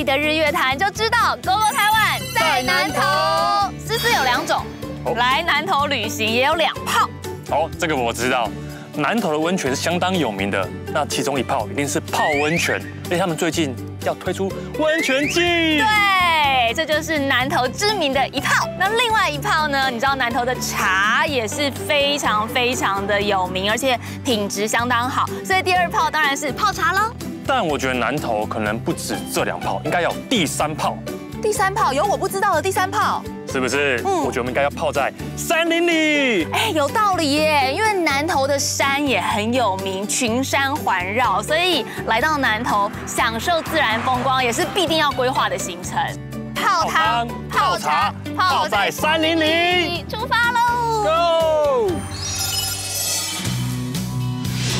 的日月潭就知道 ，GO GO 台灣在南投。思思有2種，來南投旅行也有2泡。哦，這個我知道。南投的溫泉是相當有名的，那其中1泡一定是泡溫泉，而且他們最近要推出溫泉季。對，這就是南投知名的1泡。那另外1泡呢？你知道南投的茶也是非常非常的有名，而且品質相當好，所以第2泡當然是泡茶嘍。但我覺得南投可能不止這2泡，應該有第3泡。第3泡有我不知道的第3泡。是不是？我覺得我們應該要泡在山林裡。哎，有道理耶！因為南投的山也很有名，群山環繞，所以來到南投享受自然風光也是必定要規劃的行程。泡湯、泡茶、泡在山林裡，出發嘍 ！Go！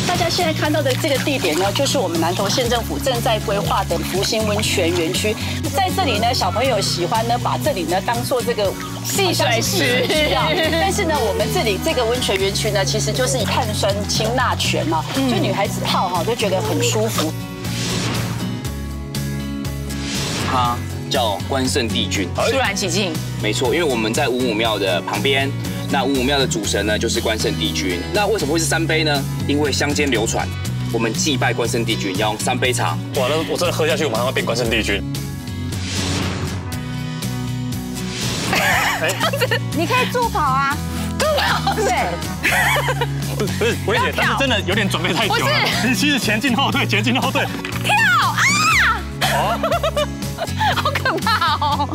大家現在看到的這個地點呢，就是我們南投縣政府正在規劃的福興溫泉園區。在這裡呢，小朋友喜歡呢把這裡呢當做這個戲水池啊。但是呢，我們這裡這個溫泉園區呢，其實就是碳酸氫鈉泉啊，就女孩子泡哈都覺得很舒服。它叫關聖帝君，肅然起敬。沒錯，因為我們在五母廟的旁邊。那五母廟的主神呢，就是關聖帝君。那為什麼會是3杯呢？因為鄉間流傳，我們祭拜關聖帝君要用3杯茶。哇，那我真的喝下去，我馬上會變關聖帝君。你可以助跑啊，助跑对。不是，薇姐，但是真的有點準備太久了。你其實前進後退，前進後退。跳啊！哦，好可怕哦。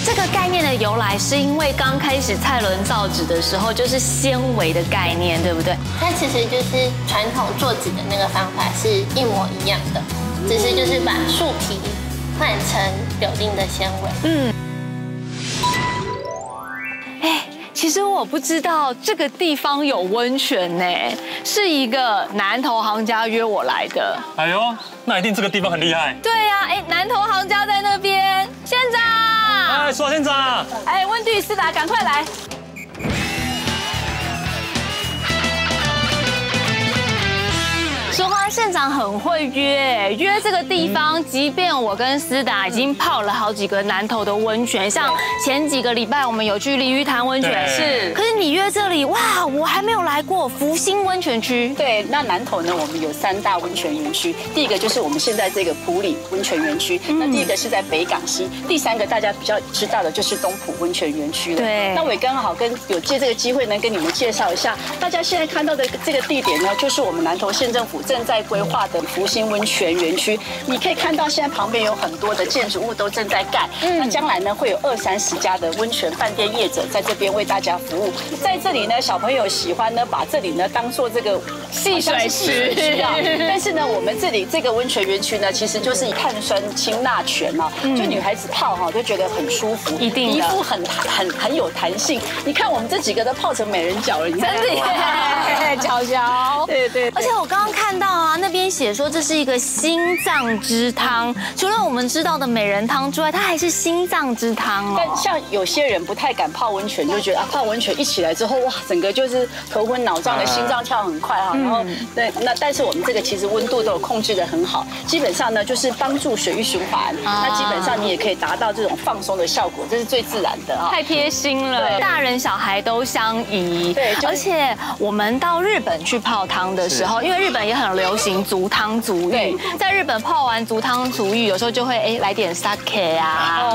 這個概念的由來是因為剛開始蔡倫造紙的時候，就是纖維的概念，對不對？它其實就是傳統做紙的那個方法是一模一樣的，只是就是把樹皮換成柳丁的纖維。其實我不知道這個地方有溫泉呢，是一個南投行家約我來的。哎呦，那一定這個地方很厲害。對呀，南投行家在那邊，縣長。哎，蘇縣長。哎，溫蒂斯達，趕快來。說話縣長很會約這個地方，即便我跟思達已經泡了好幾個南投的溫泉，像前幾個禮拜我們有去鯉魚潭溫泉，是。可是你約這裡，哇，我還沒有來過福興溫泉區。對，那南投呢，我們有3大溫泉園區，第一個就是我們現在這個埔里溫泉園區，那第一個是在北港溪，第3個大家比較知道的就是東埔溫泉園區了。對，那我也剛好有借這個機會呢，跟你們介紹一下，大家現在看到的這個地點呢，就是我們南投縣政府正在規劃的福興溫泉園區。你可以看到現在旁邊有很多的建築物都正在蓋，那將來呢會有20-30家的溫泉飯店業者在這邊為大家服務。在這裡呢，小朋友喜歡呢把這裡呢當做這個戲水池啊。但是呢，我們這裡這個溫泉園區呢，其實就是以碳酸氫鈉泉啊，就女孩子泡哈都覺得很舒服，一定的，皮膚很有彈性。你看我們這幾個都泡成美人腳了，你看真的耶，腳腳。对。而且我剛剛看到啊，那邊寫說這是一個心臟之湯，除了我們知道的美人湯之外，它還是心臟之湯哦。但像有些人不太敢泡溫泉，就覺得啊，泡溫泉一起來之後，哇，整個就是頭昏腦脹的，心臟跳很快哈。然後對，但是我們這個其實溫度都有控制得很好，基本上呢就是幫助血液循環，那基本上你也可以達到這種放鬆的效果，這是最自然的啊。太貼心了，大人小孩都相宜。對，而且我們到日本去泡湯的時候，因為日本也很流行足湯足浴，在日本泡完足湯足浴，有時候就會來點 sake 啊。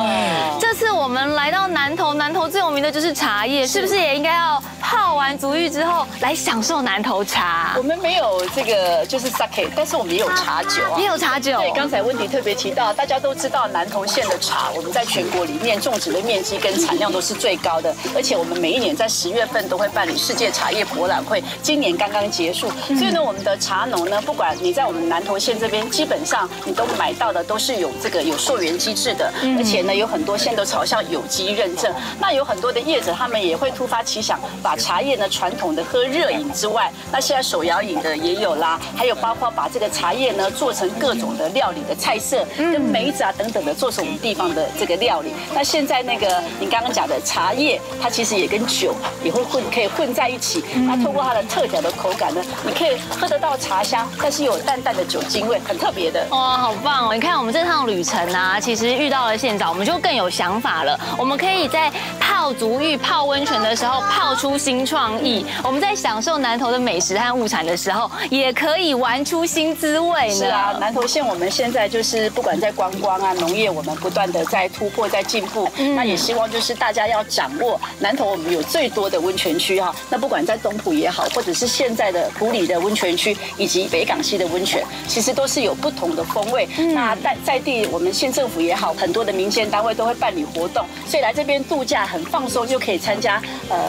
這次我們來到南投，南投最有名的就是茶葉，是不是也應該要泡完足浴之後來享受南投茶？我們沒有這個就是 sake， 但是我們也有茶酒啊，也有茶酒。对，剛才溫迪特別提到，大家都知道南投縣的茶，我們在全國裡面種植的面積跟產量都是最高的，而且我們每一年在10月份都會辦理世界茶葉博覽會，今年剛剛結束，所以呢，我們的茶農呢，不管你在我們南投縣這邊，基本上你都買到的都是有溯源機制的，而且呢，有很多縣都朝向有機認證。那有很多的業者，他們也會突發奇想，把茶葉呢傳統的喝熱飲之外，那現在手搖飲的也有啦，還有包括把這個茶葉呢做成各種的料理的菜色，跟梅子啊等等的做成我們地方的這個料理。那現在那個你剛剛講的茶葉，它其實也跟酒也會可以混在一起。那透過它的特調的口感呢，你可以喝得到茶香，但是有淡淡的酒精味，很特別的。哇，好棒哦！你看我們這趟旅程啊，其實遇到了縣長，我們就更有想法了。我們可以在泡足浴、泡溫泉的時候泡出新創意；我們在享受南投的美食和物產的時候，也可以玩出新滋味呢。是啊，南投縣我們現在就是不管在觀光啊、農業，我們不斷的在突破、在進步。那也希望就是大家要掌握南投我們有最多的溫泉區哈。那不管在東埔也好，或者是現在的埔里的溫泉區，以及北港溪的溫泉，其實都是有不同的風味。那在地我們縣政府也好，很多的民間單位都會辦理活動，所以來這邊度假很放鬆，又可以參加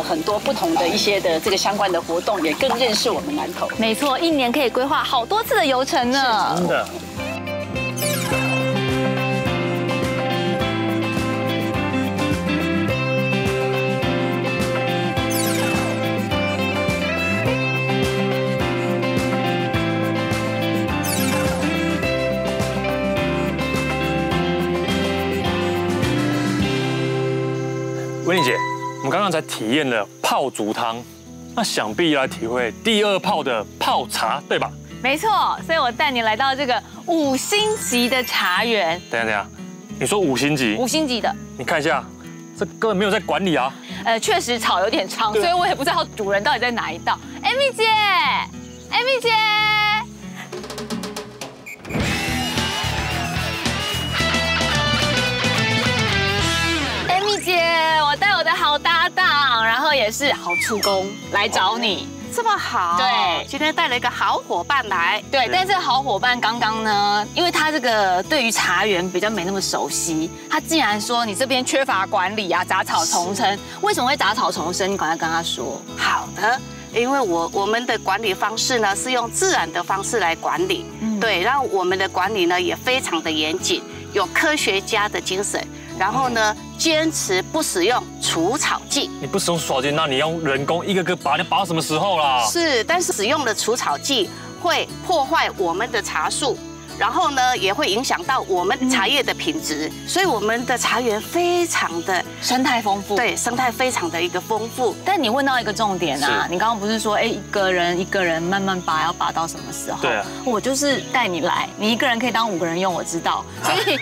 很多不同的一些的這個相關的活動，也更認識我們南投。沒錯，一年可以規劃好多次的遊程呢。真的。文玲姐，我们刚剛才體驗了泡足湯，那想必來體會第二泡的泡茶，對吧？沒錯，所以我帶你來到這個5星級的茶園。等一下，你說5星級？5星級的，你看一下，這根本沒有在管理啊。確實草有點長，所以我也不知道主人到底在哪一道。Amy 姐，Amy 姐。姐，我帶我的好搭檔，然後也是好廚工來找你，這麼好。對，今天帶了一個好夥伴來。對，但是好夥伴剛剛呢，因為他這個對於茶園比較沒那麼熟悉，他竟然說你這邊缺乏管理啊，雜草叢生。為什麼會雜草叢生？你趕快跟他說。好的，因為我們的管理方式呢是用自然的方式來管理，對，然後我們的管理呢也非常的嚴謹，有科學家的精神。然後呢，堅持不使用除草劑。你不使用除草劑，那你用人工一個個拔，你拔到什麼時候啦？是，但是使用的除草劑會破壞我們的茶樹，然後呢，也會影響到我們茶葉的品質。所以我們的茶園非常的生態豐富。對，生態非常的一個豐富。但你問到一個重點啊，你剛剛不是說，一個人慢慢拔，要拔到什麼時候？對啊。我就是帶你來，你一個人可以當5個人用，我知道。所以，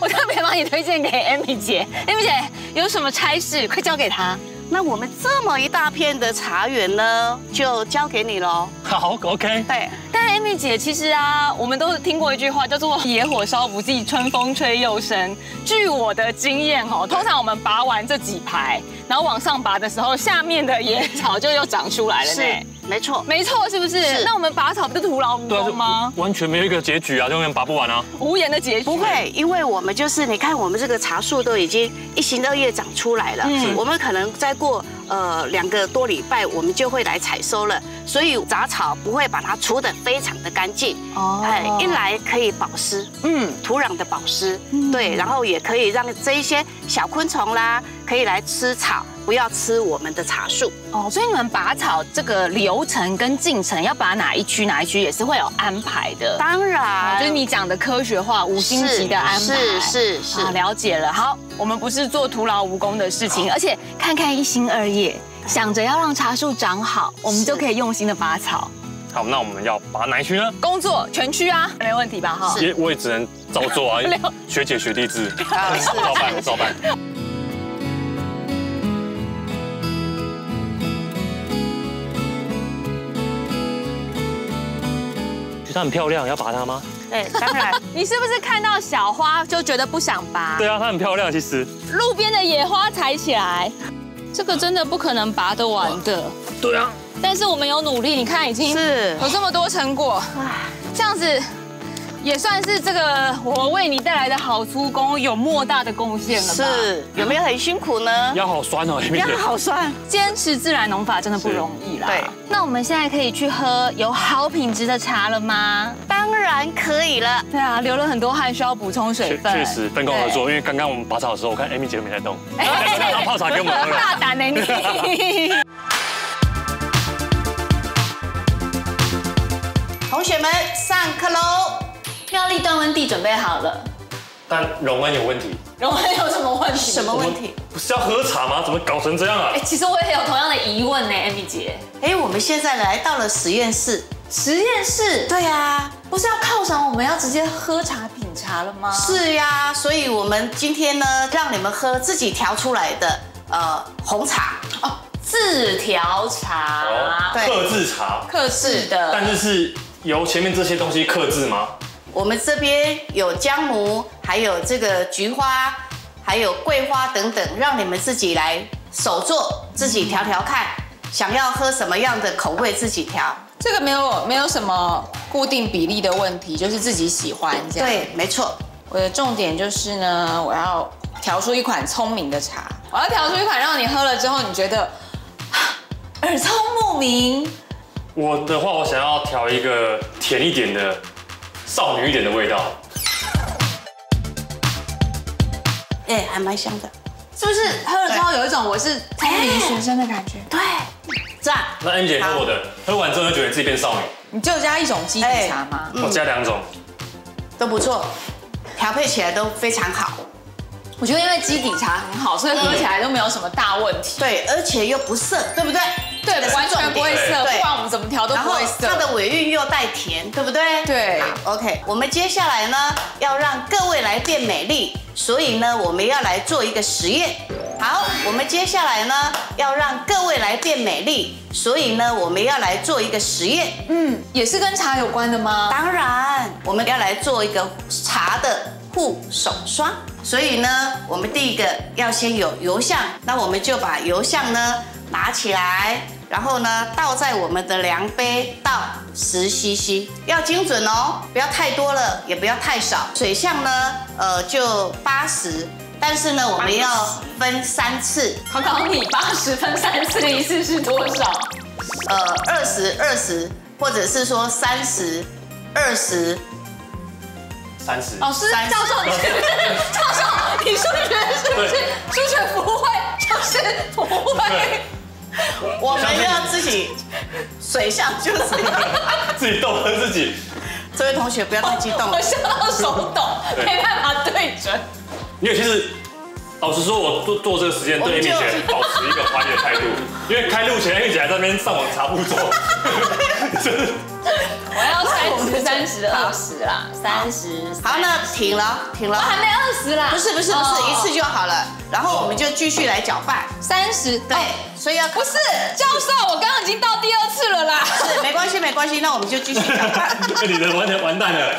我特別幫你推薦給 Amy 姐。Amy 姐有什麼差事，快交給她。那我們這麼一大片的茶園呢，就交給你嘍。好 ，OK。對。但 Amy 姐，其實啊，我們都聽過一句話，叫做“野火燒不盡，春風吹又生”。據我的經驗哦，通常我們拔完這幾排，然後往上拔的時候，下面的野草就又長出來了呢。是，沒錯，沒錯，是不是？是。那我們拔草不是徒勞無功嗎？完全沒有一個結局啊，永遠拔不完啊。無言的結局。不會，因為我們就是你看，我們這個茶樹都已經1心2葉長出來了，我們可能再過2個多禮拜，我們就會來採收了，所以雜草不會把它除得非常的乾淨。哦，一來可以保濕，土壤的保濕，對，然後也可以讓這一些小昆蟲啦，可以來吃草，不要吃我們的茶樹。哦，所以你們拔草這個流程跟進程，要拔哪一區也是會有安排的。當然，就是你講的科學化5星級的安排。是，了解了。好，我們不是做徒勞無功的事情，而且看看1心2葉，想着要讓茶樹長好，我們就可以用心的拔草。好，那我們要拔哪一區呢？工作全區啊，沒問題吧？哈，我也只能照做啊，學姐學弟制，照辦。觉得它很漂亮，要拔它嗎？對，當然。你是不是看到小花就覺得不想拔？對啊，它很漂亮，其實。路邊的野花採起來，這個真的不可能拔得完的。對啊。但是我們有努力，你看已經有這麼多成果，這樣子也算是這個我為你帶來的好廚工有莫大的貢獻了吧？是，有沒有很辛苦呢？腰好酸哦，腰好酸。堅持自然農法真的不容易啦。對，那我們現在可以去喝有好品質的茶了嗎？當然可以了。對啊，流了很多汗，需要補充水分。確實分工合作，因為剛剛我們拔草的時候，我看 Amy 姐都沒在動，她泡茶給我們喝了。大膽呢你。溫地準備好了。但榮恩有問題。榮恩有什麼問題？什麼問題？不是要喝茶嗎？怎麼搞成這樣啊？其實我也有同樣的疑問呢，Amy 姐。我們現在來到了實驗室。實驗室？對啊，不是要犒賞我們要直接喝茶品茶了嗎？是呀，所以我們今天呢，讓你們喝自己調出來的紅茶哦，自調茶，對，客製茶，客製的，但是由前面這些東西客製嗎？我們這邊有薑母，還有這個菊花，還有桂花等等，讓你們自己來手做，自己調調看，想要喝什麼樣的口味自己調。這個沒有什麼固定比例的問題，就是自己喜歡這樣。對，沒錯。我的重點就是呢，我要調出一款聰明的茶，我要調出一款讓你喝了之後你覺得耳聰目明。我的話，我想要調一個甜一點的、少女一點的味道。還蠻香的，是不是？喝了之後有一種我是聰明學生的感覺。对。讚。那 M 姐喝我的，喝完之后就覺得自己變少女。你就加一種基底茶嗎？我加2種，都不錯，調配起來都非常好。我覺得因為基底茶很好，所以喝起來都沒有什麼大問題。对，而且又不澀，對不对？对，完全不會澀，不管我們怎麼調都不會澀。它的尾韻又帶甜，對不對？對。好 ，OK， 我們接下來呢要讓各位來變美麗，所以呢我們要來做一個實驗。好，我們接下來呢要讓各位來變美麗，所以呢我們要來做一個實驗。也是跟茶有關的嗎？當然，我們要來做一個茶的護手霜。所以呢，我們第一個要先有油象，那我們就把油象呢拿起来，然後呢倒在我們的量杯，倒10cc，要精準哦，不要太多了，也不要太少。水象呢，就80。但是呢，我們要分3次。考考你，80分3次的意思是多少？20，或者是說30，20。30。老師，教授，你是不是？教授，你数学是不是？数学不会就是不会。我們要自己水象就是自己逗乐自己。這位同學不要太激動，我笑到手抖，沒辦法對準。因為其實，老實說，我做這個實驗對 Amy 姐保持一個懷疑的態度，因為開錄前 Amy 姐還在那邊上網查步驟。我要30、30、20啦，30。好，那停了。我還沒20啦。不是，一次就好了。然後我們就繼續來攪拌。30，對，所以要不是教授，我剛剛已經倒第2次了啦。是，沒關係，那我們就繼續攪拌。你的完蛋了，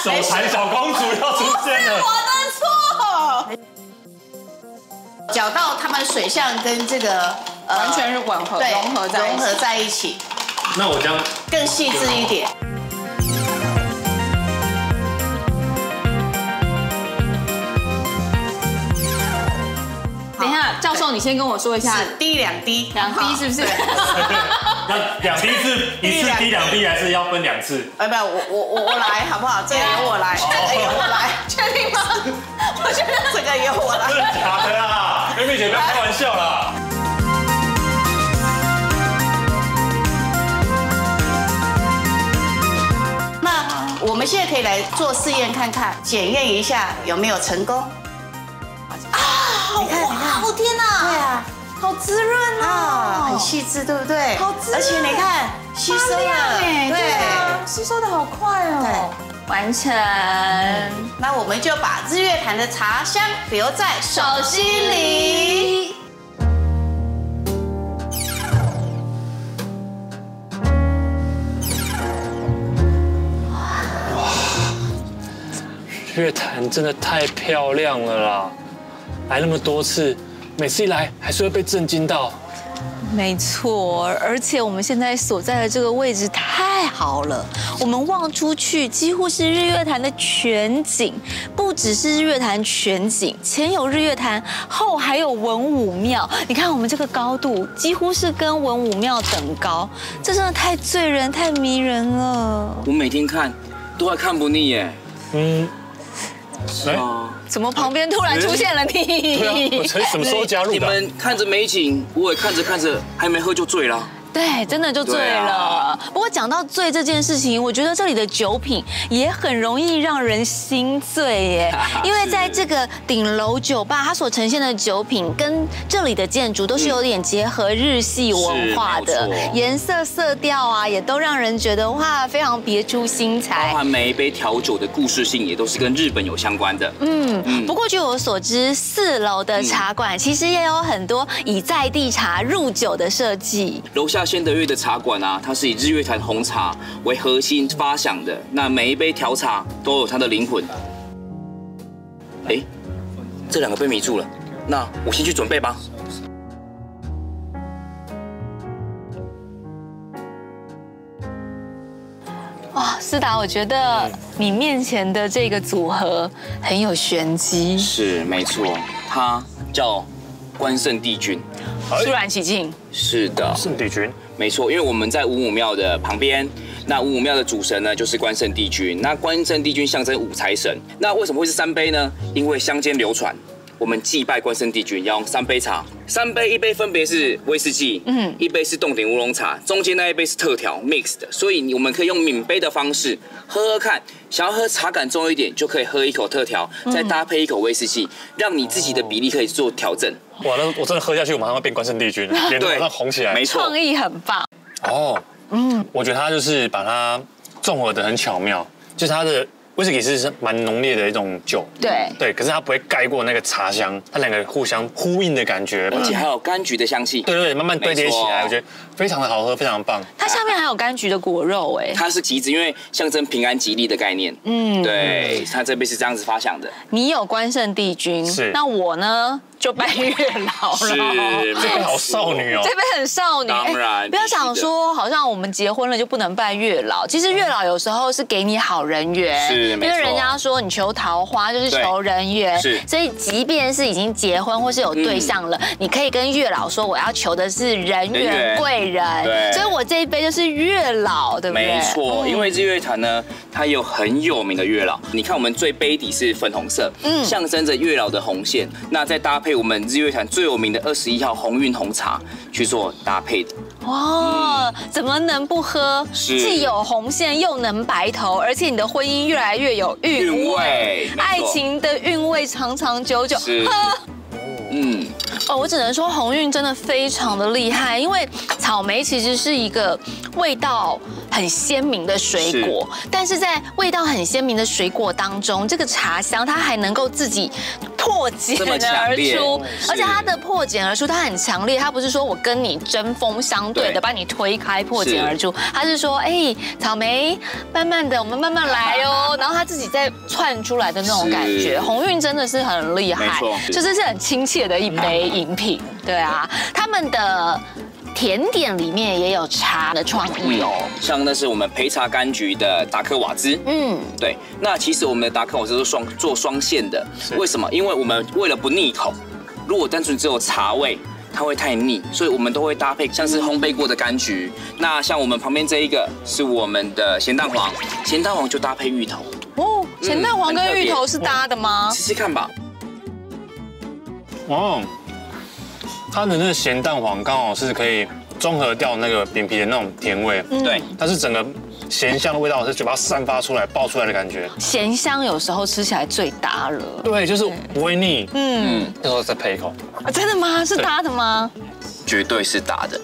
手殘小公主要出現了。我的錯。攪到它們水象跟這個完全是融合在一起。那我將更細緻一點。等一下，教授，你先跟我说一下，1滴2滴，2滴是不是？那2滴是一次滴2滴，還是要分2次？不，我來好不好？這個由我來，確定嗎？我覺得這個由我來。真的假的啦？Amy姐不要開玩笑啦。我們現在可以來做試驗看看，檢驗一下有沒有成功。你看，好天哪！對啊，好滋潤啊，很細緻，對不對？好滋潤，而且你看，吸收了，對啊，吸收的好快哦。對，完成。那我們就把日月潭的茶香留在手心裡。月潭真的太漂亮了啦！來那麼多次，每次一來還是會被震驚到。沒錯，而且我們現在所在的這個位置太好了，我們望出去幾乎是日月潭的全景，不只是日月潭全景，前有日月潭，後還有文武廟。你看我們這個高度，幾乎是跟文武廟等高，這真的太醉人、太迷人了。我每天看都還看不膩耶。是啊。怎麼旁邊突然出現了你？對啊，我什麼時候加入的？你們看着美景，我也看着看着還沒喝就醉了。對，真的就醉了。不过講到醉這件事情，我覺得這裡的酒品也很容易讓人心醉耶。因為在這個頂樓酒吧，它所呈現的酒品跟這裡的建築都是有點結合日系文化的，顏色、色調啊，也都讓人覺得哇，非常別出心裁。包含每一杯調酒的故事性也都是跟日本有相關的。不過據我所知，4樓的茶館其實也有很多以在地茶入酒的設計。樓下仙德月的茶館啊，它是以日月潭紅茶為核心發想的，那每一杯調茶都有它的靈魂。哎，這2個被迷住了，那我先去準備吧。哇，思達，我覺得你面前的這個組合很有玄機。是，沒錯，它叫關聖帝君。肅然起敬。是的，聖帝君，沒錯，因為我們在五母廟的旁邊，那五母廟的主神呢就是關聖帝君。那關聖帝君象徵五財神。那為什麼會是3杯呢？因為鄉間流傳，我們祭拜關聖帝君要用3杯茶，3杯，1杯分別是威士忌，1杯是凍頂烏龍茶，中間那一杯是特調 mix 的，所以我們可以用抿杯的方式喝看。想要喝茶感重一點，就可以喝一口特調，再搭配一口威士忌，讓你自己的比例可以做調整。哇，那我真的喝下去，我馬上會變關聖帝君，臉馬上紅起來。沒錯，創意很棒。哦，我覺得它就是把它綜合得很巧妙，就是它的威士忌是蠻濃烈的一種酒，對，可是它不會蓋過那個茶香，它2個互相呼應的感覺，而且還有柑橘的香氣，對，慢慢堆疊起來，我覺得非常的好喝，非常棒。它下面還有柑橘的果肉，哎，它是橘子，因為象徵平安吉利的概念，對，它這杯是這樣子發想的。你有關聖帝君，是，那我呢？就拜月老了，這杯好少女哦，這杯很少女。當然，不要想說好像我們結婚了就不能拜月老，其實月老有時候是給你好人緣，是，因為人家說你求桃花就是求人緣，是，所以即便是已經結婚或是有對象了，你可以跟月老說我要求的是人緣貴人，對，所以我這一杯就是月老，對不对？沒錯，因為日月潭呢，它有很有名的月老，你看我們最杯底是粉紅色，象徵着月老的紅線，那再搭配我們日月潭最有名的21號鴻運紅茶去做搭配的。哇，怎麼能不喝？既有紅線又能白頭，而且你的婚姻越來越有韻味，愛情的韻味長長久久。喝。我只能說鴻運真的非常的厲害，因為草莓其實是一個味道很鮮明的水果，但是在味道很鮮明的水果當中，這個茶香它還能夠自己破繭而出，而且它的破繭而出，它很強烈，它不是說我跟你針鋒相對的把你推開破繭而出，它是說，哎，草莓，慢慢的，我們慢慢來哦，然後它自己再竄出來的那種感覺，鴻運真的是很厲害，就是很親切的一杯飲品，對啊，他們的甜點裡面也有茶的創意哦，像那是我們焙茶柑橘的達克瓦茲，對，那其實我們的達克瓦茲是做雙線的，為什麼？因為我們為了不膩口，如果單純只有茶味，它會太膩，所以我們都會搭配像是烘焙過的柑橘。那像我們旁邊這一個是我們的鹹蛋黃，鹹蛋黃就搭配芋頭。哦，鹹蛋黃跟芋頭是搭的嗎？試試看吧。哦，它的那個鹹蛋黃剛好是可以中和掉那個餅皮的那種甜味，對，但是整個鹹香的味道是嘴巴散發出來、爆出來的感覺。鹹香有時候吃起來最搭了，對，就是不會膩。這時候再配一口。真的嗎？是搭的嗎？絕對是搭的，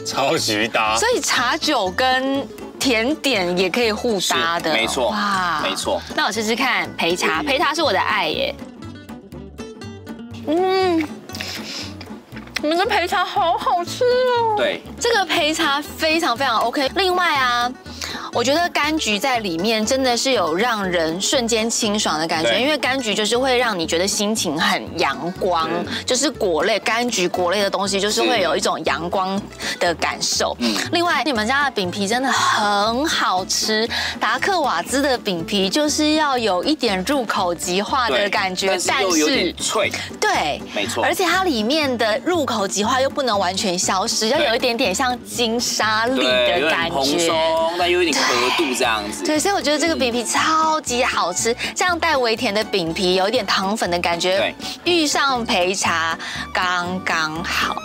超級搭。所以茶酒跟甜點也可以互搭的，沒錯。哇，沒錯。那我試試看焙茶，焙茶是我的愛耶。你們的焙茶好好吃哦。對，這個焙茶非常非常 OK。另外啊，我覺得柑橘在裡面真的是有讓人瞬間清爽的感覺，因為柑橘就是會讓你覺得心情很陽光，就是果類、柑橘果類的東西，就是會有一種陽光的感受。另外，你們家的餅皮真的很好吃，達克瓦茲的餅皮就是要有一點入口即化的感覺，但是又有點脆。對，沒錯。而且它裡面的入口即化又不能完全消失，要有一點點像金沙粒的感覺，但又有點額度這樣子。對，所以我覺得這個餅皮超級好吃，這樣帶微甜的餅皮，有一點糖粉的感覺，遇上焙茶剛剛好。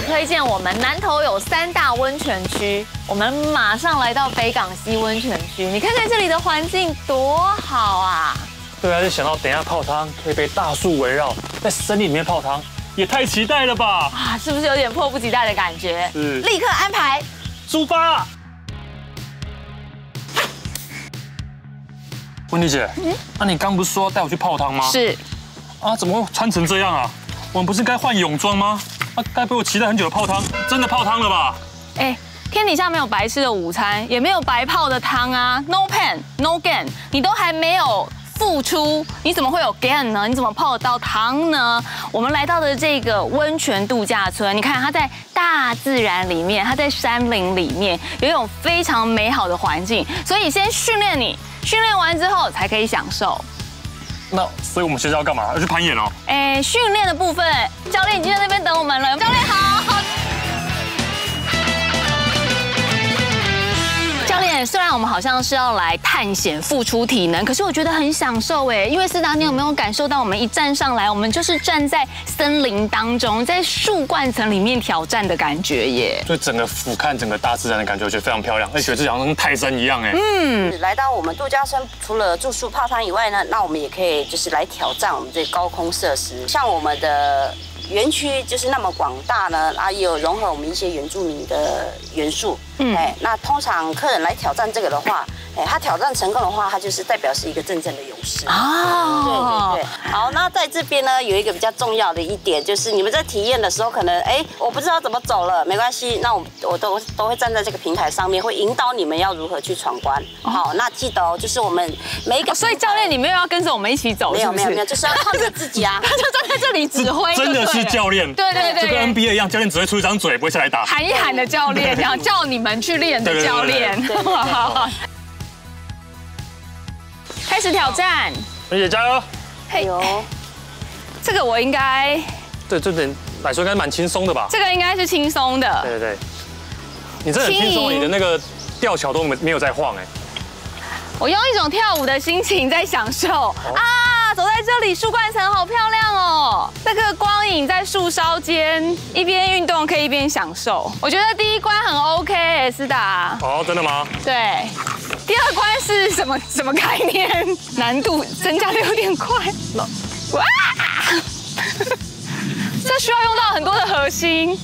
長推薦我們南投有3大溫泉區，我們馬上來到北港溪溫泉區。你看看這裡的環境多好啊！對啊，就想到等一下泡湯可以被大樹圍繞，在森林裡面泡湯，也太期待了吧！啊，是不是有點迫不及待的感覺？是，立刻安排出發。溫妮姐，那你剛不是說要帶我去泡湯嗎？是。啊，怎麼會穿成這樣啊？我們不是該換泳裝嗎？啊，該不會我期待很久的泡湯，真的泡湯了吧？哎，天底下沒有白吃的午餐，也沒有白泡的湯啊 ！No pain, no gain， 你都還沒有付出，你怎麼會有 gain 呢？你怎麼泡得到湯呢？我們來到的這個溫泉度假村，你看它在大自然裡面，它在山林裡面，有一種非常美好的環境，所以先訓練你，訓練完之後才可以享受。那所以我們现在要幹嘛？要去攀岩哦。哎，訓練的部分，教練已經在那邊等我們了。教練好。教練，雖然我們好像是要來探險、付出體能，可是我覺得很享受哎。因為思達，你有沒有感受到我們一站上來，我們就是站在森林當中，在樹冠層裡面挑戰的感覺耶。所以整個俯瞰整個大自然的感覺，我覺得非常漂亮，而且就好像跟泰山一樣哎。來到我們度假村，除了住宿泡湯以外呢，那我們也可以就是來挑戰我們這高空設施，像我們的園區就是那麼廣大呢，啊，也有融合我們一些原住民的元素。那通常客人來挑戰這個的話，他挑戰成功的話，他就是代表是一個真正的勇士。哦，对。好，那在這邊呢，有一個比較重要的一點，就是你們在體驗的時候，可能我不知道怎麼走了，沒關係，那我都會站在這個平台上面，會引導你們要如何去闖關。好，那記得哦，就是我們每一個。所以教練，你沒有要跟着我們一起走？沒有，就是要靠着自己啊。他就站在這裡指揮。真的是教練。對，就跟 NBA 一樣，教練只會出一張嘴，不會下來打。喊一喊的教練，然後叫你們去練的教練。好。開始挑戰，溫姐加油！嘿呦，這個我應該對這點來說應該蠻輕鬆的吧？這個應該是輕鬆的。對，你真的很輕鬆，你的那個吊橋都沒有在晃哎。我用一種跳舞的心情在享受啊！走在這裡，樹冠層好漂亮哦，那個光影在樹梢間，一邊運動可以一邊享受。我覺得第一關很 OK， 思達。哦，真的嗎？對。第二關是什麼概念？難度增加的有點快。哇！這需要用到很多的核心。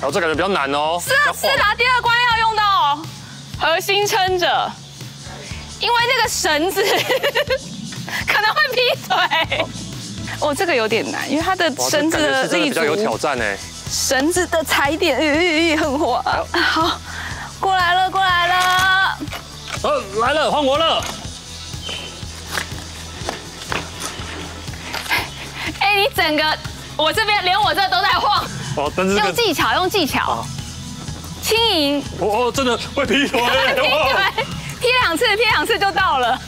然後這感覺比較難哦。思達第二關要用到核心撐着，因為那個繩子可能會劈腿。哦，這個有點難，因為它的繩子的力度比較有挑戰哎。繩子的踩點很滑。好，過來了。來了，換我了。你整個我這邊連我這都在晃。哦，但是用技巧，輕盈。哦，真的會劈腿。劈兩次就到了。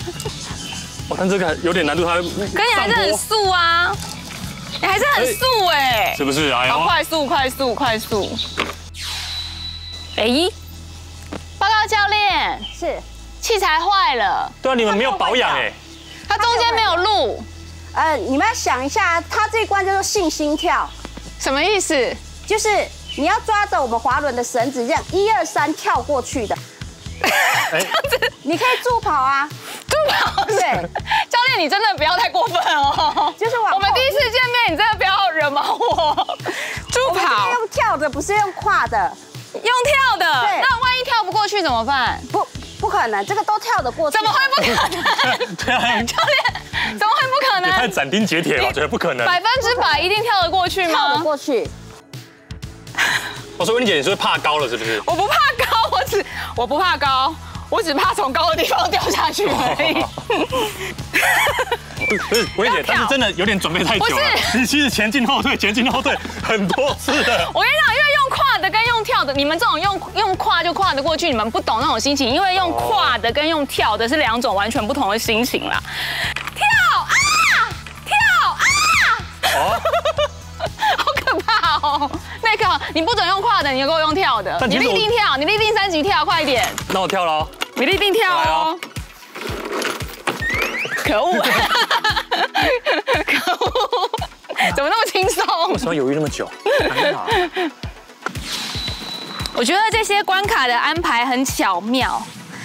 我看這個有點難度，它。可你還是很速啊，你還是很速哎。是不是？哎呦，好快速。報告教練，是器材壞了。對啊，你們沒有保養哎。它中間沒有路。你們要想一下，它這一關叫做信心跳，什麼意思？就是你要抓着我們滑輪的繩子，這樣1、2、3跳過去的。這樣子，你可以助跑啊。助跑？对。教練，你真的不要太過分哦。就是我們第一次見面，你真的不要惹毛我。助跑。用跳的，不是用跨的。用跳的。对。那萬一跳不過去怎麼辦？不可能，這個都跳得過去。怎麼會不可能？對啊，教練，怎麼會不可能？你太斬釘截鐵了，我覺得不可能。100%一定跳得過去嗎？跳得過去。我說溫妮姐，你是不是怕高了？是不是？我不怕高，我不怕高，我只怕從高的地方掉下去而已。不是溫妮姐，但是真的有點準備太久了。你其實前進後退很多次的。我跟你講，因為用跨的跟用跳的，你們這种用跨就跨得過去，你們不懂那種心情，因為用跨的跟用跳的是2種完全不同的心情啦。跳啊！好可怕哦！那個你不准用跨的，你给我用跳的。你立定跳，你立定3級跳，快一點。那我跳了。你立定跳哦。可惡！可惡！怎麼那麼輕鬆？為什麼猶豫那麼久？我覺得這些關卡的安排很巧妙。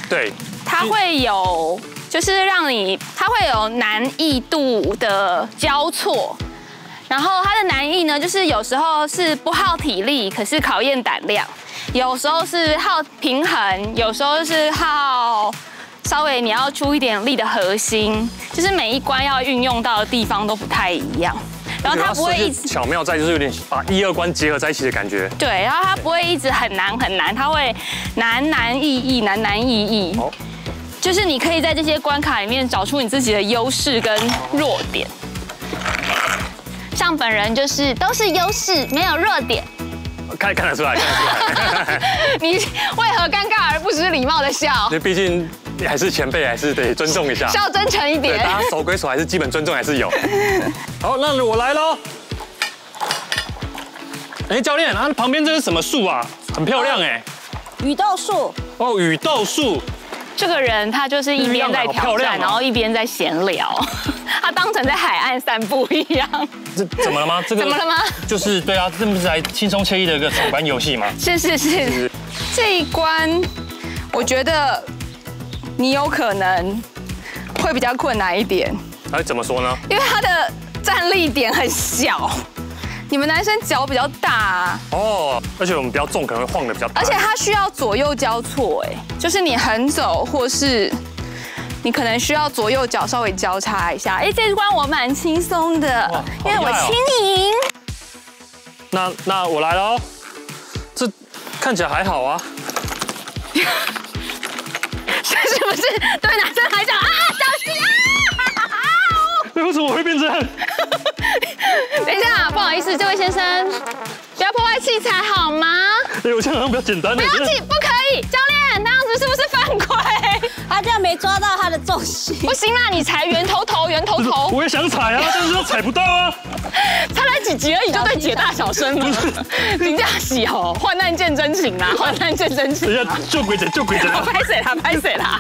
对，它会有，就是它会有难易度的交錯。然後它的難易呢，就是有时候是不耗體力，可是考驗膽量；有時候是耗平衡，有時候是耗稍微你要出一點力的核心，就是每一關要運用到的地方都不太一樣。然后它不会一直巧妙在，就是有點把1、2關結合在一起的感覺。對，然後它不會一直很難很難，它會難易易，難易易。哦，就是你可以在這些關卡裡面找出你自己的優勢跟弱點。像本人就是都是優勢，沒有弱點。看得出來，看得出來。你為何尷尬而不失禮貌的笑？因為畢竟你還是前輩，還是得尊重一下，笑真誠一點。大家手歸手，還是基本尊重還是有。好，那我來嘍。哎，教練，它旁邊這是什麼樹啊？很漂亮哎。雨豆樹。哦，雨豆樹。這個人他就是一邊在挑戰，然後一邊在閒聊，他當成在海岸散步一樣。這怎麼了嗎？这個怎麼了嗎？就是對啊，這不是來輕鬆愜意的一個闖關遊戲嗎？是。這一關，我覺得你有可能會比較困難一點。哎，怎麼說呢？因為他的站立點很小。你們男生腳比較大啊。哦，而且我們比較重，可能会晃得比較大。而且它需要左右交錯，哎，就是你橫走，或是你可能需要左右腳稍微交叉一下。哎，這關我蠻輕鬆的，因為我輕盈。那我來嘍，這看起來還好啊。是不是對男生來講啊，小心啊！為什麼我會變這樣？等一下，不好意思，這位先生，不要破壞器材好嗎？哎，我这樣好像比較簡單。不要氣，不可以，教練，那樣子是不是犯規？他這樣沒抓到他的重心。不行啦，你踩圓頭。我也想踩啊，但是都踩不到啊。才來幾集而已，就對姐大小聲了。評價喜哦，患難見真情啦，患難見真情。等一下，救鬼姐。拍誰啦？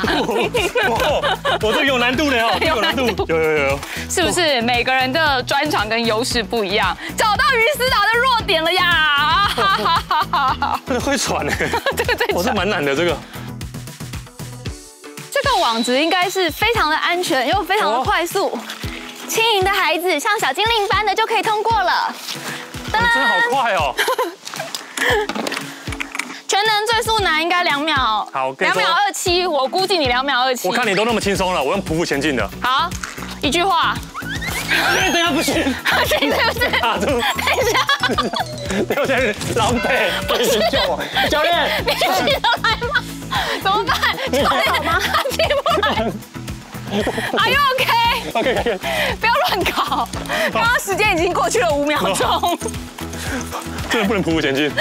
我這有難度的哦，有難度。有。是不是每個人的專長跟優勢不一樣？找到魚絲島的弱點了呀！會喘哎，對，我是蠻難的這個。這個網子應該是非常的安全又非常的快速，輕盈的孩子像小精靈般的就可以通過了。真的好快哦！全能最速男應該2秒，好，2秒27，我估計你2秒27。我看你都那麼輕鬆了，我用匍匐前進的。好，一句話。等一下不行，行是不是？打住！等一下，我現在狼狽，不行救我，教練，你起得來嗎？怎麼辦？教練嗎？他起不來。Are you okay？ OK， 不要亂搞，剛剛時間已經過去了5秒鐘。真的不能匍匐前進，不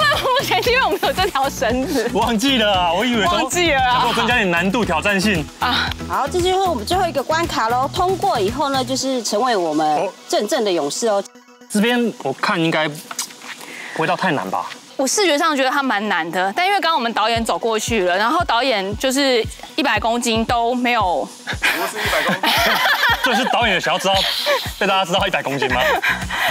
能匍匐前進，因為我們有這條繩子。忘記了啊，我以為忘記了啊，能夠增加點難度挑戰性啊。好，這就是我們最後一個關卡嘍。通過以後呢，就是成為我們真正的勇士哦。這邊我看應該不會到太難吧？我視覺上覺得它蠻難的，但因為剛剛我們導演走過去了，然後導演就是100公斤都沒有。什麼是100公斤？就是導演想要知道，被大家知道100公斤嗎？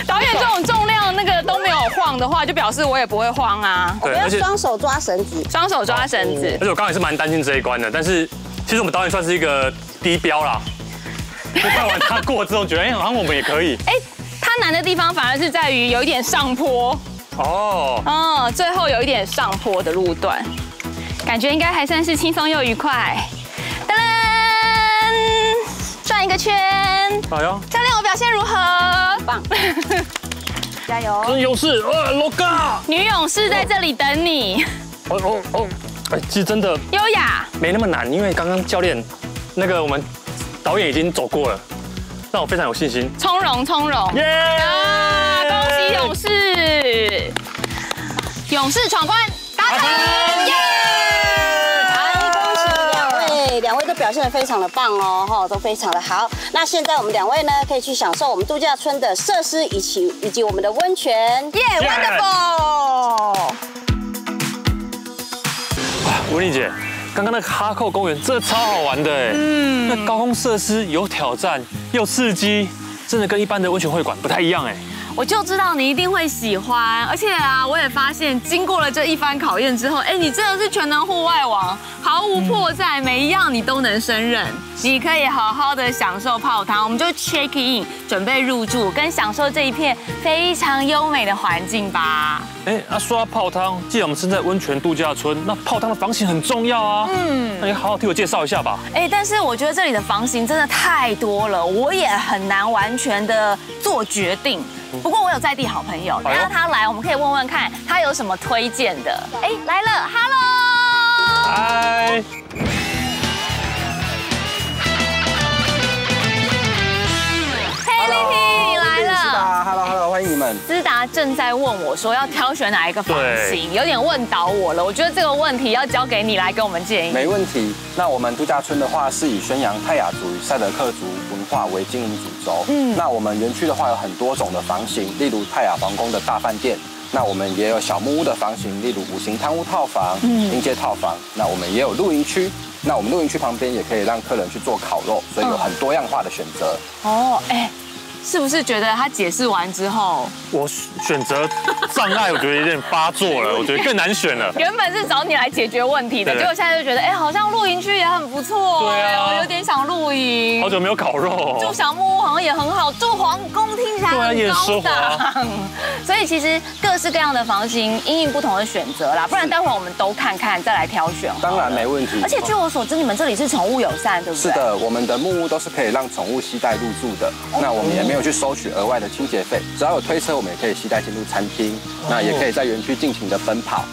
導演這種重量那個都沒有晃的話，就表示我也不會晃啊。對，而且雙手抓繩子，雙手抓繩子。而且我剛剛也是蠻擔心這一關的，但是其實我們導演算是一個低標啦。就看完他過之後，覺得好像我們也可以。它難的地方反而是在於有一點上坡。哦，最後有一點上坡的路段，感覺應該還算是輕鬆又愉快。噔噔，轉一個圈。好喲，教練，我表現如何？棒，加油！真勇士，羅嘎！女勇士在這裡等你。其實真的優雅，沒那麼難，因為剛剛教練那個我們導演已經走過了，讓我非常有信心。從容，耶！恭喜勇士！勇士闖關達成！耶！恭喜兩位都表現得非常的棒哦，都非常的好。那現在我們2位呢，可以去享受我們度假村的設施以及我們的溫泉。耶 ，wonderful！ 文麗姐，剛剛那個哈扣公園真的超好玩的哎，那高空設施有挑戰又刺激。真的跟一般的溫泉會館不太一樣哎。我就知道你一定會喜歡，而且啊，我也發現經過了這一番考驗之後，哎，你真的是全能戶外王，毫無破綻，每一樣你都能勝任。你可以好好的享受泡湯，我們就 check in， 準備入住，跟享受這一片非常優美的環境吧。哎，說到泡湯，既然我們身在溫泉度假村，那泡湯的房型很重要啊。那你好好替我介紹一下吧。哎，但是我覺得這裡的房型真的太多了，我也很難完全的做決定。不過我有在地好朋友，等下他來，我們可以問問看他有什麼推薦的。哎，來了 ，Hello， 嗨。Hello， 歡迎你們。思達正在問我說要挑選哪一個房型，有點問倒我了。我覺得這個問題要交給你來給我們建議。沒問題。那我們度假村的話是以宣揚泰雅族與賽德克族文化為經營主軸。那我們園區的話有很多種的房型，例如泰雅皇宮的大飯店。那我們也有小木屋的房型，例如五行湯屋套房、迎接套房。那我們也有露營區。那我們露營區旁邊也可以讓客人去做烤肉，所以有很多樣化的選擇。哦，哎。是不是覺得他解釋完之後，我選擇障礙，我覺得有點發作了，我覺得更難選了。原本是找你來解決問題的，結果現在就覺得，哎，好像露營區也很不錯。對啊，我有點想露營。好久沒有烤肉。住小木屋好像也很好，住皇宮聽起來很高檔。所以其實各式各樣的房型，因應不同的選擇啦。不然待會我們都看看，再來挑選。當然沒問題。而且据我所知，你們這裡是寵物友善，對不對？是的，我們的木屋都是可以讓寵物攜帶入住的。那我們也没有去收取額外的清潔費，只要有推車，我們也可以攜帶進入餐廳，那也可以在園區盡情的奔跑。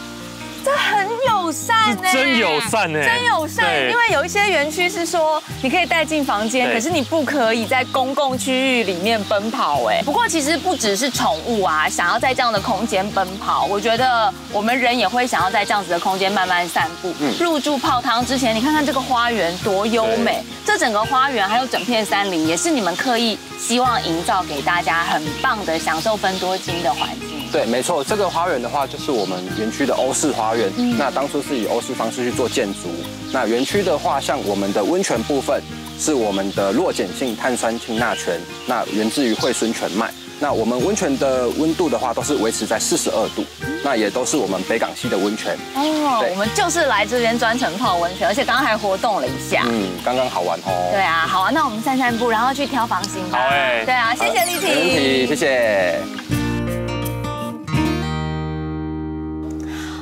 這很友善呢，真友善呢，真友善。因為有一些園區是說你可以帶進房間，可是你不可以在公共區域裡面奔跑。哎，不過其實不只是寵物啊，想要在這樣的空間奔跑，我覺得我們人也會想要在這樣子的空間慢慢散步。入住泡湯之前，你看看這個花園多優美，這整個花園還有整片山林，也是你們刻意希望營造給大家很棒的享受芬多精的環境。對，沒錯，這個花園的話就是我們園區的歐式花園。那當初是以歐式方式去做建築。那園區的話，像我們的溫泉部分是我們的弱鹼性碳酸氫鈉泉，那源自於惠蓀泉脈。那我們溫泉的溫度的話，都是維持在42度，那也都是我們北港溪的溫泉。哦，我們就是來這邊專程泡溫泉，而且剛剛還活動了一下。剛剛好玩哦。對啊，好啊，那我們散散步，然後去挑房型吧。好哎。對啊，謝謝立婷。沒問題，謝謝。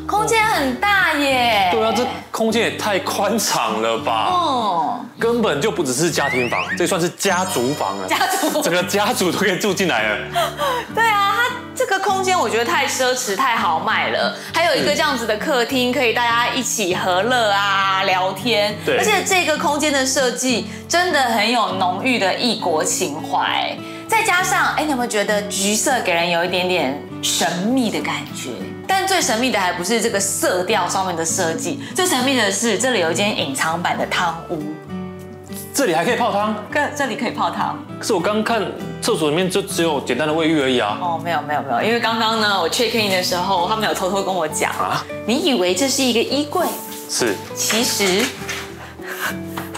空間很大耶！對啊，這空間也太寬敞了吧！哦，根本就不只是家庭房，這算是家族房了。家族，整個家族都可以住進來了。對啊，它這個空間我覺得太奢侈、太豪邁了。還有一個這樣子的客廳，可以大家一起和樂啊、聊天。對，而且這個空間的設計真的很有濃郁的異國情懷。再加上，哎，你有沒有覺得橘色給人有一點點神秘的感覺？但最神秘的還不是這個色調上面的設計，最神秘的是這裡有一間隱藏版的湯屋。這裡還可以泡湯？這裡可以泡湯。可是我剛看廁所裡面就只有簡單的衛浴而已啊。哦，沒有，因為剛剛呢，我 check in 的時候，他們有偷偷跟我講啊，你以為這是一個衣櫃？是。其實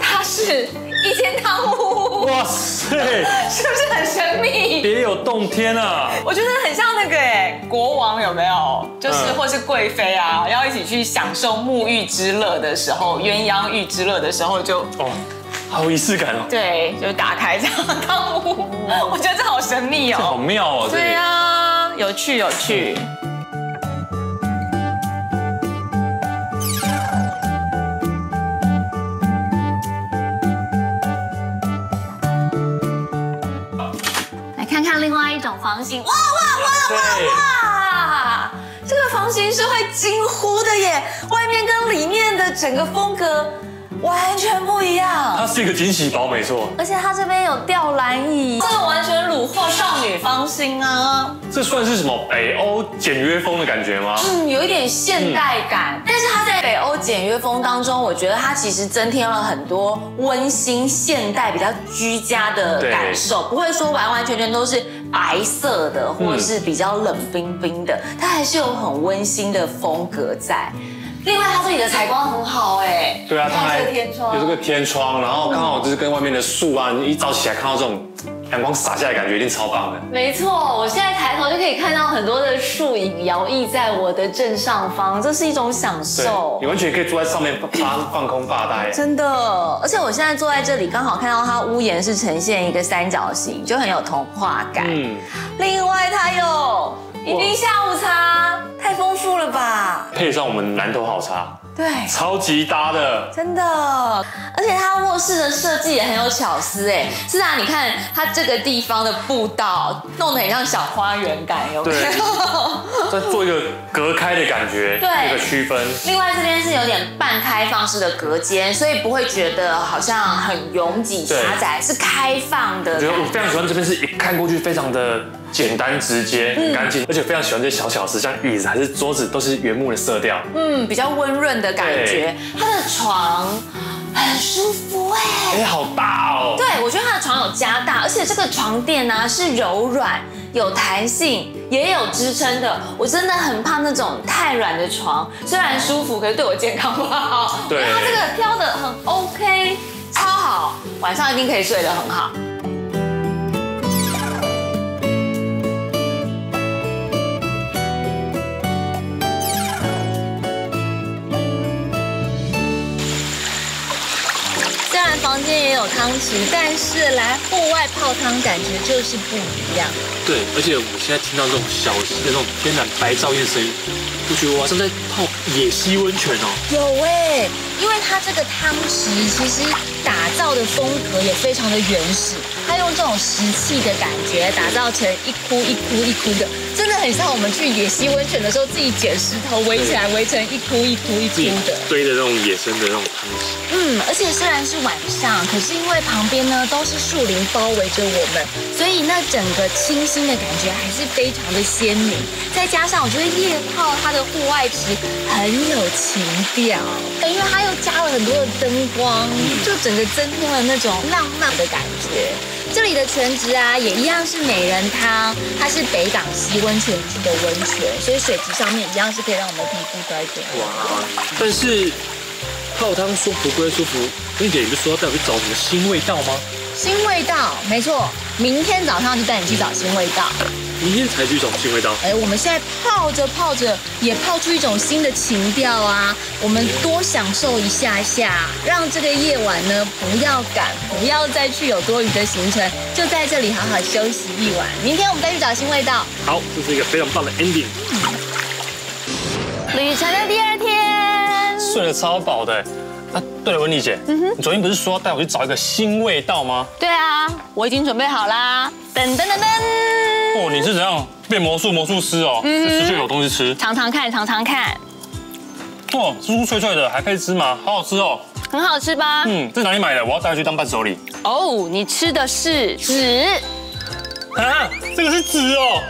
它是一間湯屋。哇塞，是不是很神秘？別有洞天啊！我覺得很像那個國王有沒有？就是或是貴妃啊，要一起去享受沐浴之樂的時候，鴛鴦浴之樂的時候就好有儀式感哦。對，就打開這樣的湯屋，我覺得這好神秘哦，好妙哦。對啊，有趣。另外一種房型，哇！這個房型是會驚呼的耶，外面跟裡面的整個風格完全不一樣。它是一個驚喜包，沒錯。而且它這邊有吊籃椅，這個完全虜獲少女芳心啊！這算是什麼北歐簡約風的感覺嗎？有一點現代感，但是它在北歐簡約風當中，我覺得它其實增添了很多溫馨、現代、比較居家的感受，不會說完全都是白色的，或者是比較冷冰冰的，它還是有很溫馨的風格在。另外，它這裡的採光很好哎。對啊，它還有這個天窗，然後剛好就是跟外面的樹啊，你一早起來看到這種陽光灑下來，感覺一定超棒的。沒錯，我現在抬頭就可以看到很多的樹影搖曳在我的正上方，這是一種享受。你完全可以坐在上面放空發呆。真的，而且我現在坐在這裡，剛好看到它屋檐是呈現一個三角形，就很有童話感。另外它有一定下午茶，太豐富了吧？配上我們南投好茶。对，超級搭的，真的，而且它臥室的設計也很有巧思哎。是啊，你看它這個地方的步道弄得很像小花園感，有沒有？再做一個隔開的感覺，對，一個區分。另外這邊是有點半開放式的隔間，所以不會覺得好像很擁擠狹窄，是開放的。我非常喜歡這邊，是一看過去非常的簡單直接、很乾淨，而且非常喜歡這些小巧思，像椅子還是桌子都是原木的色調，比較溫潤的感覺。它的床很舒服哎，好大哦。對，我覺得它的床有加大，而且这個床墊呢是柔軟、有彈性，也有支撐的。我真的很怕那種太軟的床，雖然舒服，可是對我健康不好。對，它這個挑得很 OK， 超好，晚上一定可以睡得很好。房间也有湯池，但是來戶外泡湯感覺就是不一樣。對，而且我現在聽到這種小溪的那種天然白噪音的聲音，我覺得我好像在泡野溪溫泉哦。有哎，因為它這個湯池其實打造的風格也非常的原始，它用這種石器的感覺打造成一窟一窟一窟的，真的很像我們去野溪溫泉的時候自己撿石頭圍起來圍成一窟一窟一窟的，堆的那種野生的那種湯池。而且雖然是晚上，可是因為旁邊呢都是樹林包圍着我們，所以那整個清新的感覺還是非常的鮮明。再加上我覺得夜泡它的戶外池很有情調，因為它又加了很多的燈光，就整個增添了那種浪漫的感覺。這裡的泉質啊也一樣是美人湯，它是北港溪溫泉區的溫泉，所以水質上面一樣是可以讓我們皮膚乖乖。哇，但是泡湯舒服歸舒服，溫姐，你不是說要帶我去找什麼新味道嗎？新味道，沒錯，明天早上就帶你去找新味道。明天才去找新味道？我們現在泡着泡着，也泡出一種新的情調啊！我們多享受一下下，讓這個夜晚呢不要趕，不要再去有多餘的行程，就在這裡好好休息一晚。明天我們再去找新味道。好，這是一個非常棒的 ending。旅程的第二天，睡得超飽的。啊，對了，溫麗姐，你昨天不是說要帶我去找一個新味道嗎？對啊，我已經準備好啦。噔噔噔噔。哦，你是怎樣變魔術師哦？吃就有東西吃。嘗嘗看，嘗嘗看。哦，酥酥脆脆的，還可以吃嗎？好好吃哦。很好吃吧？這哪裡買的？我要帶回去當伴手禮。哦，你吃的是紙。啊，這個是紙哦。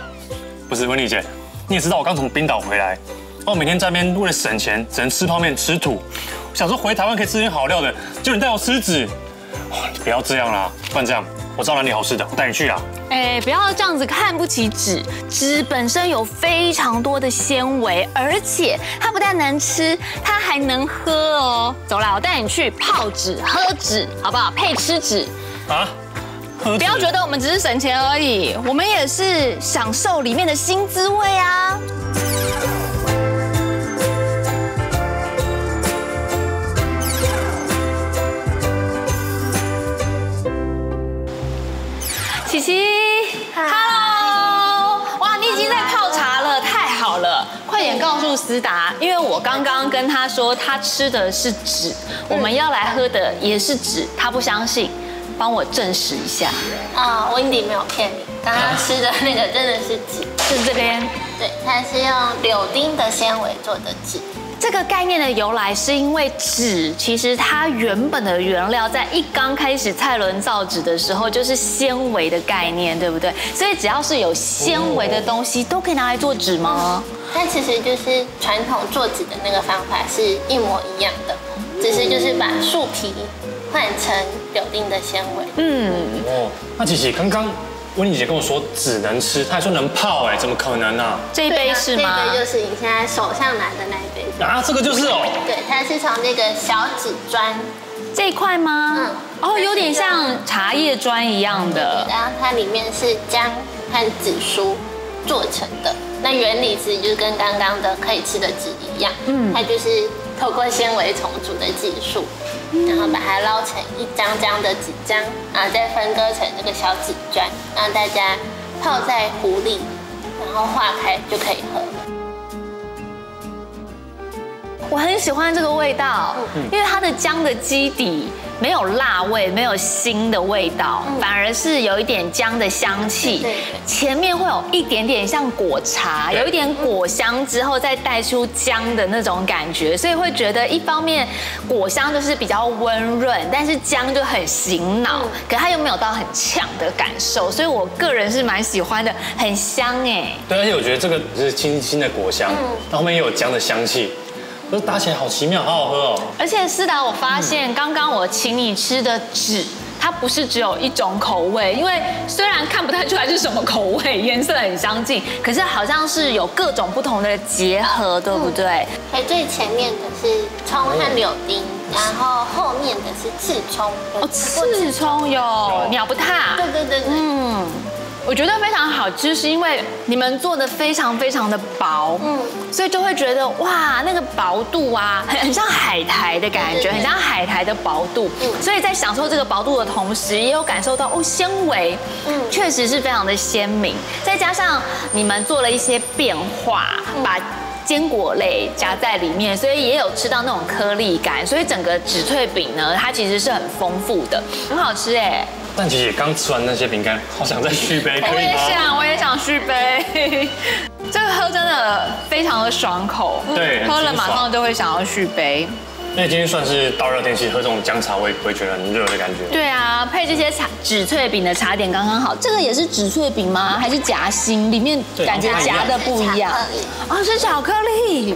不是，溫麗姐，你也知道我剛從冰島回來，我每天在那邊為了省錢，只能吃泡麵吃土。我想說回台灣可以吃點好料的，結果你帶我吃紙。你不要這樣啦，不然這樣。我知道哪裡好吃的，我帶你去啊！不要這樣子看不起紙，紙本身有非常多的纖維，而且它不但能吃，它還能喝哦。走啦，我帶你去泡紙、喝紙，好不好？配吃紙啊！不要覺得我們只是省錢而已，我們也是享受裡面的新滋味啊！琪琪 ，Hello！ 哇，你已經在泡茶了，太好了！快點告訴思達，因為我剛剛跟他說他吃的是紙，我們要來喝的也是紙，他不相信，幫我證實一下。Wendy 沒有騙你，剛剛吃的那個真的是紙，是這邊。對，它是用柳丁的纖維做的紙。這個概念的由來是因為紙，其實它原本的原料在一剛開始蔡倫造紙的時候就是纖維的概念，對不對？所以只要是有纖維的東西都可以拿來做紙嗎？它其實就是傳統做紙的那個方法是一模一樣的，只是就是把樹皮換成柳丁的纖維。那琪琪剛剛溫麗姐跟我說紙能吃，她還說能泡，怎麼可能啊？這一杯是嗎？這個就是你現在手上拿的那一杯。啊，這個就是哦。對，它是從那個小紙磚這一塊嗎？哦，有點像茶葉磚一樣的。然後它裡面是薑和紫蘇做成的，那原理其實就是跟剛剛的可以吃的紙一樣，它就是透過纖維重組的技術，然後把它撈成一張張的紙漿，然後再分割成這個小紙磚，讓大家泡在壺裡，然後化開就可以喝了。我很喜歡這個味道，因為它的薑的基底沒有辣味，沒有腥的味道，反而是有一點薑的香氣。前面會有一點點像果茶，有一點果香之後再帶出薑的那種感覺，所以會覺得一方面果香就是比較溫潤，但是薑就很醒腦，可它又沒有到很嗆的感受，所以我個人是蠻喜歡的，很香哎。對，而且我覺得這個是清新的果香，那後面又有薑的香氣。都打起來好奇妙，好好喝哦！而且思達，我發現剛剛我請你吃的紙，它不是只有一種口味，因為雖然看不太出來是什麼口味，顏色很相近，可是好像是有各種不同的結合，对不对？最前面的是蔥和柳丁，然後後面的是刺蔥。哦，刺蔥有鳥不踏。对。我覺得非常好吃，是因為你們做的非常非常的薄，所以就會覺得哇，那個薄度啊，很像海苔的感覺，很像海苔的薄度。所以在享受這個薄度的同時，也有感受到哦，纖維，確實是非常的鮮明。再加上你們做了一些變化，把堅果類夾在裡面，所以也有吃到那種顆粒感，所以整個紙脆餅呢，它其實是很豐富的，很好吃哎。但其實剛吃完那些餅乾，好想再續杯，可以嗎？我也想續杯。這個喝真的非常的爽口，對，喝了馬上就會想要續杯。那今天算是到熱天氣，喝這種薑茶，我也不會覺得很熱的感覺。對啊，配這些紙脆餅的茶點剛剛好。這個也是紙脆餅嗎？還是夾心？裡面感覺夾的不一樣。哦，是巧克力。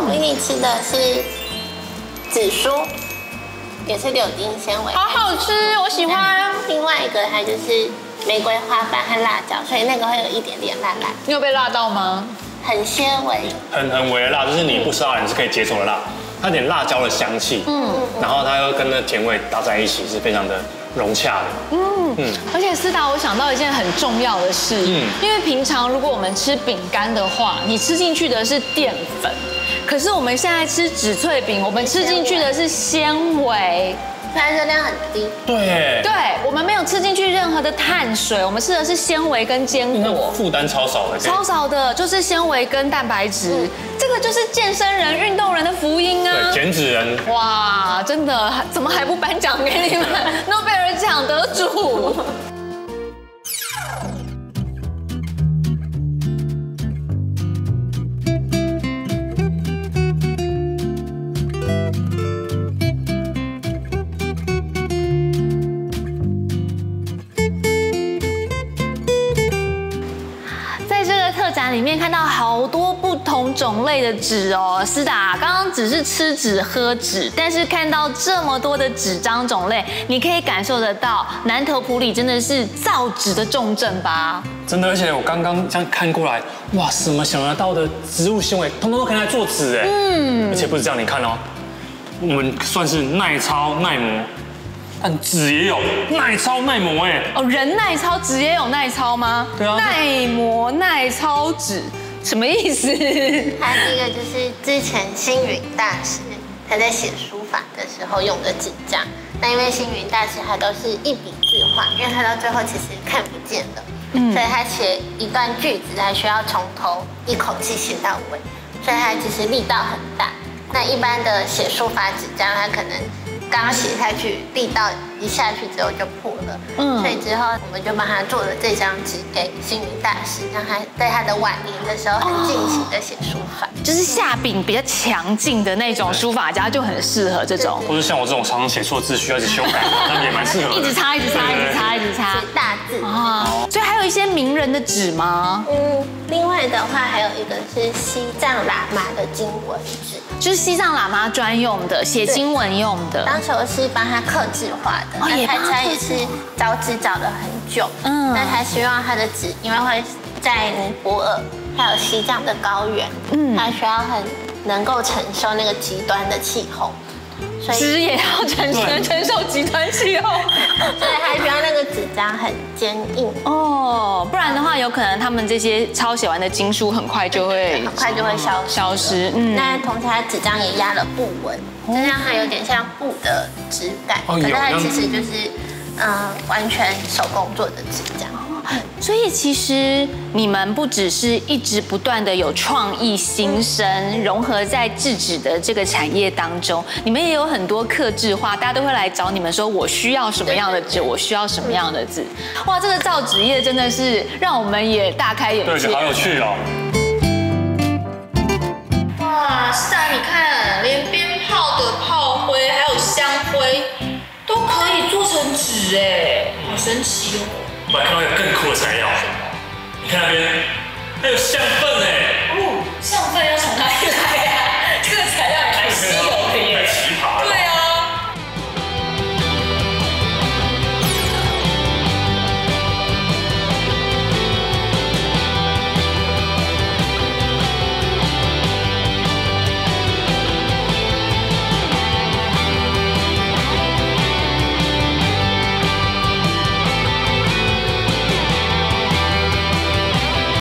給你吃的是紫蘇。也是柳丁纖維，好好吃，我喜歡。另外一個它就是玫瑰花瓣和辣椒，所以那個會有一點點辣辣。你有被辣到嗎？很纖維，很微的辣，就是你不吃辣，你是可以接受的辣。它有點辣椒的香氣，然後它又跟那甜味搭在一起，是非常的融洽的。而且思達，我想到一件很重要的事，因為平常如果我們吃餅乾的話，你吃進去的是澱粉。可是我們現在吃紙脆餅，我們吃進去的是纖維，它熱量很低。对，我們没有吃進去任何的碳水，我們吃的是纖維跟堅果，負擔超少的，超少的，就是纖維跟蛋白質，這個就是健身人、運動人的福音啊！對，減脂人，哇，真的，怎麼還不頒獎給你們諾貝爾獎得主？裡面看到好多不同種類的紙哦，思達，剛剛只是吃紙喝紙，但是看到這麼多的紙張種類，你可以感受得到南投埔里真的是造紙的重鎮吧？真的，而且我剛剛這樣看過來，哇，什麼想得到的植物纖維，通通都可以來做紙哎，而且不是這樣，你看哦，我們算是耐操耐磨。但紙也有耐操耐磨哎！哦，人耐操，紙也有耐操嗎？對啊，耐磨耐操紙什麼意思？它這個就是之前星雲大師他在寫書法的時候用的紙張。那因為星雲大師他都是一筆字畫，因為他到最後其實看不見的，所以他寫一段句子還需要從頭一口氣寫到尾，所以他其實力道很大。那一般的寫書法紙張，他可能剛寫下去，力道一下去之後就破了。所以之后我們就幫他做了這張紙給星雲大師，讓他在他的晚年的時候很盡情的寫書法。就是下筆比較強勁的那種書法家就很適合這種。或是像我這種常常寫錯字需要一直修改，他們也蠻適合的。一直擦，一直擦，一直擦，一直擦。寫大字啊。所以還有一些名人的紙嗎？另外的話還有一個是西藏喇嘛的經文紙。就是西藏喇嘛專用的，寫經文用的。當時我是幫他客製化的，那他也是找紙找了很久。那他希望他的紙，因為會在尼泊爾還有西藏的高原，他需要很能夠承受那個極端的氣候，紙也要承受極端氣候，所以還需要那個紙張很坚硬哦，不然的話有可能他们這些抄寫完的經書很快就會消失。那同時它紙張也壓了布紋，就讓它有點像布的質感，可是它其實就是完全手工做的紙這樣。所以其實你們不只是一直不斷的有創意新生，融合在製紙的這個產業當中，你們也有很多客製化，大家都會來找你們說，我需要什麼樣的紙，我需要什麼樣的字。哇，這個造紙業真的是讓我們也大開眼界，對，好有趣哦。哇塞，你看，連鞭炮的炮灰還有香灰都可以做成紙哎，好神奇哦。我還看到一個更酷的材料，你看那邊，還有香氛